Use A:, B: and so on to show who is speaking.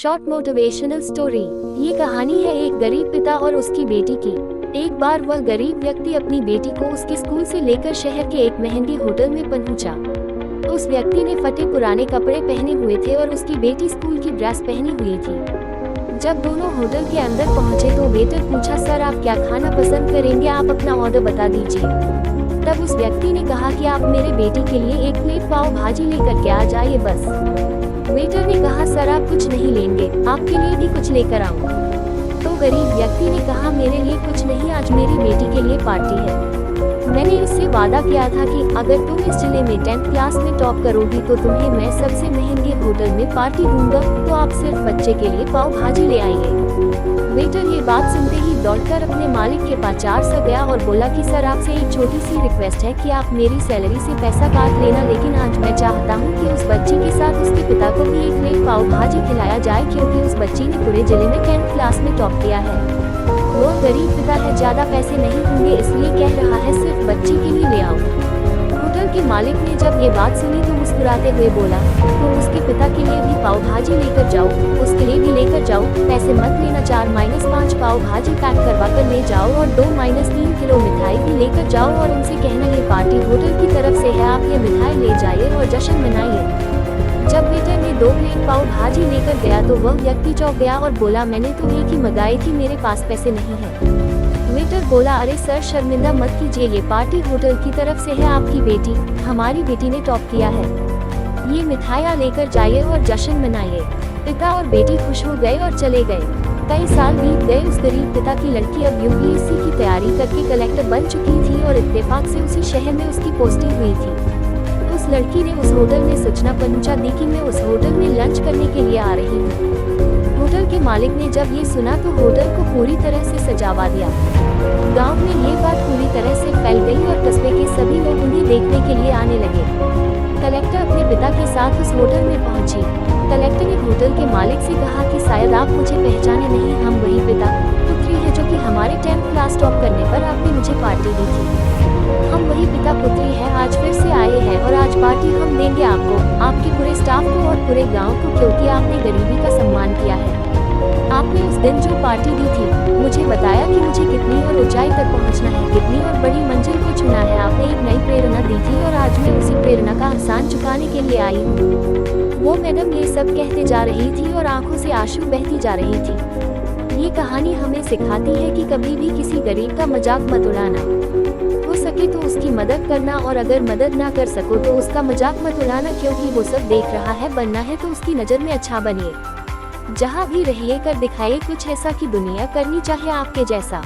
A: Short motivational story. ये कहानी है एक गरीब पिता और उसकी बेटी की। एक बार वह गरीब व्यक्ति अपनी बेटी को उसके स्कूल से लेकर शहर के एक महंगे होटल में पहुंचा। उस व्यक्ति ने फटे पुराने कपड़े पहने हुए थे और उसकी बेटी स्कूल की ड्रेस पहनी हुई थी। जब दोनों होटल के अंदर पहुंचे तो वेटर पूछा, सर आप क्या खाना पसंद करेंगे, आप अपना ऑर्डर बता दीजिए। तब उस व्यक्ति ने कहा कि आप मेरे बेटी के लिए एक प्लेट पाव भाजी लेकर के आ जाइए बस। वेटर ने कहा, सर आप कुछ नहीं लेंगे, आपके लिए भी कुछ लेकर आऊं। तो गरीब व्यक्ति ने कहा, मेरे लिए कुछ नहीं, आज मेरी बेटी के लिए पार्टी है। मैंने इससे वादा किया था कि अगर तुम इस जिले में 10th क्लास में टॉप करोगी तो तुम्हें मैं सबसे महंगे होटल में पार्टी दूंगा, तो आप सिर्फ बच्चे के लिए पाव भाजी ले आइए। वेटर ये बात सुनते ही दौड़कर अपने मालिक के पास सा गया और बोला कि सर आपसे एक छोटी सी रिक्वेस्ट है कि आप मेरी सैलरी से पैसा काट लेना, लेकिन आज मैं चाहता हूँ कि उस बच्ची के साथ उसके पिता को भी एक प्लेट पाव भाजी खिलाया जाए, क्योंकि उस बच्ची ने पूरे जिले में 10th क्लास में टॉप किया है। वो गरीब पिता है, ज्यादा पैसे नहीं होंगे, इसलिए कह रहा है सिर्फ बच्ची के लिए ले आओ। होटल के मालिक ने जब ये बात सुनी तो मुस्कुराते हुए बोला, तो उसके पिता के लिए भी पाव भाजी लेकर जाओ, उसके लिए भी लेकर जाओ, पैसे मत लेना, 4-5 पाव भाजी पैक करवा कर ले जाओ और 2-3 किलो मिठाई भी लेकर जाओ और उनसे कहना ये पार्टी होटल की तरफ से है, आप ये मिठाई ले जाइए और जश्न मनाइए। जब वेटर ने 2 प्लेट पाव भाजी लेकर गया तो वह व्यक्ति चौंक गया और बोला, मैंने तो एक ही मंगाई थी, मेरे पास पैसे नहीं है। वेटर बोला, अरे सर शर्मिंदा मत कीजिए, ये पार्टी होटल की तरफ से है, आपकी बेटी, हमारी बेटी ने टॉप किया है, ये मिठाइयाँ लेकर जाइए और जश्न मनाइए। पिता और बेटी खुश हो गए और चले गए। कई साल बीत गए। उस गरीब पिता की लड़की अब यूपीएससी की तैयारी करके कलेक्टर बन चुकी थी और इत्तेफाक से उसी शहर में उसकी पोस्टिंग हुई थी। उस लड़की ने उस होटल में सूचना पहुंचा दी कि मैं उस होटल में लंच करने के लिए आ रही हूँ। होटल के मालिक ने जब ये सुना तो होटल को पूरी तरह से सजावा दिया। गांव में ये बात पूरी तरह से फैल गई और कस्बे के सभी लोग उन्हें देखने के लिए आने लगे। कलेक्टर अपने पिता के साथ उस होटल में पहुंची। कलेक्टर ने होटल के मालिक से कहा कि शायद आप मुझे पहचाने नहीं, हम वही पिता पुत्री है जो कि हमारे 10th क्लास टॉप करने पर आपने मुझे पार्टी दी थी। हम वही पिता पुत्री है, आज फिर से आए हैं और आज पार्टी हम देंगे आपको, आपके पूरे स्टाफ को और पूरे गांव को, क्योंकि आपने गरीबी का सम्मान किया है। आपने उस दिन जो पार्टी दी थी मुझे बताया कि मुझे कितनी और ऊंचाई तक पहुंचना है, कितनी और बड़ी मंजिल को छूना है। आपने एक नई प्रेरणा दी थी और आज मैं उसी प्रेरणा का एहसान चुकाने के लिए आई हूँ। वो मैडम ये सब कहते जा रही थी और आंखों से आंसू बहती जा रही थी। ये कहानी हमें सिखाती है कि कभी भी किसी गरीब का मजाक मत उड़ाना। हो सके तो उसकी मदद करना और अगर मदद ना कर सको तो उसका मजाक मत उड़ाना, क्योंकि वो सब देख रहा है। बनना है तो उसकी नज़र में अच्छा बनिए। जहाँ भी रहिए कर दिखाइए कुछ ऐसा कि दुनिया करनी चाहे आपके जैसा।